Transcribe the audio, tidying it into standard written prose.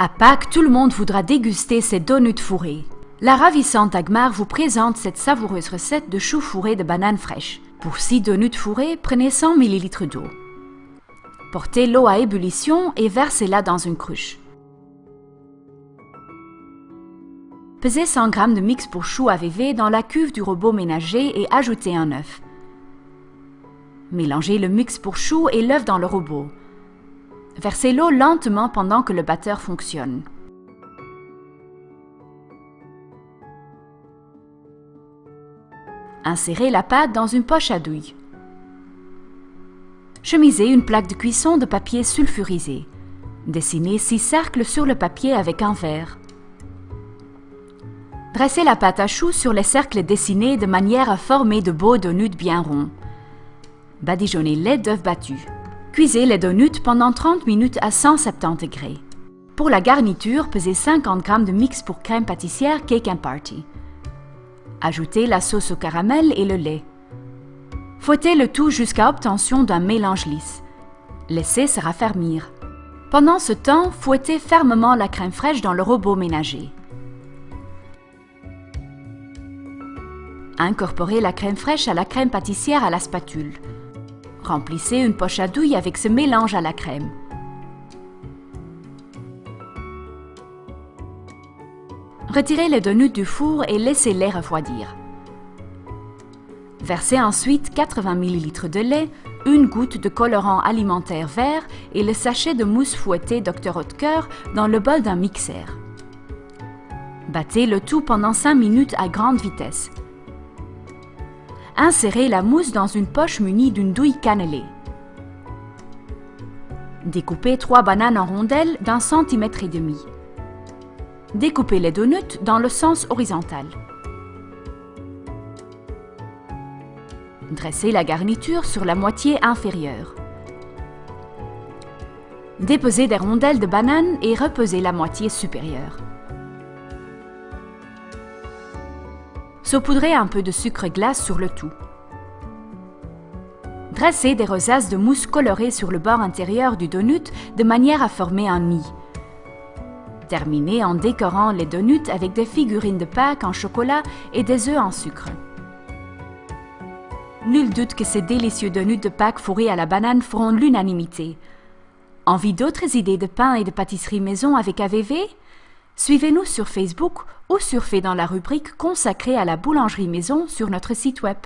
À Pâques, tout le monde voudra déguster ces donuts fourrés. La ravissante Agmar vous présente cette savoureuse recette de choux fourrés de bananes fraîches. Pour 6 donuts fourrés, prenez 100 ml d'eau. Portez l'eau à ébullition et versez-la dans une cruche. Pesez 100 g de mix pour choux AVV dans la cuve du robot ménager et ajoutez un œuf. Mélangez le mix pour choux et l'œuf dans le robot. Versez l'eau lentement pendant que le batteur fonctionne. Insérez la pâte dans une poche à douille. Chemisez une plaque de cuisson de papier sulfurisé. Dessinez 6 cercles sur le papier avec un verre. Dressez la pâte à choux sur les cercles dessinés de manière à former de beaux donuts bien ronds. Badigeonnez-les d'œufs battus. Cuisez les donuts pendant 30 minutes à 170 degrés. Pour la garniture, pesez 50 g de mix pour crème pâtissière Cake and Party. Ajoutez la sauce au caramel et le lait. Fouettez le tout jusqu'à obtention d'un mélange lisse. Laissez se raffermir. Pendant ce temps, fouettez fermement la crème fraîche dans le robot ménager. Incorporez la crème fraîche à la crème pâtissière à la spatule. Remplissez une poche à douille avec ce mélange à la crème. Retirez les donuts du four et laissez-les refroidir. Versez ensuite 80 ml de lait, une goutte de colorant alimentaire vert et le sachet de mousse fouettée Dr Oetker dans le bol d'un mixeur. Battez le tout pendant 5 minutes à grande vitesse. Insérez la mousse dans une poche munie d'une douille cannelée. Découpez 3 bananes en rondelles d'1,5 cm. Découpez les donuts dans le sens horizontal. Dressez la garniture sur la moitié inférieure. Déposez des rondelles de banane et reposez la moitié supérieure. Saupoudrez un peu de sucre glace sur le tout. Dressez des rosaces de mousse colorée sur le bord intérieur du donut de manière à former un nid. Terminez en décorant les donuts avec des figurines de Pâques en chocolat et des œufs en sucre. Nul doute que ces délicieux donuts de Pâques fourrés à la banane feront l'unanimité. Envie d'autres idées de pain et de pâtisserie maison avec AVV? Suivez-nous sur Facebook ou surfez dans la rubrique consacrée à la boulangerie maison sur notre site web.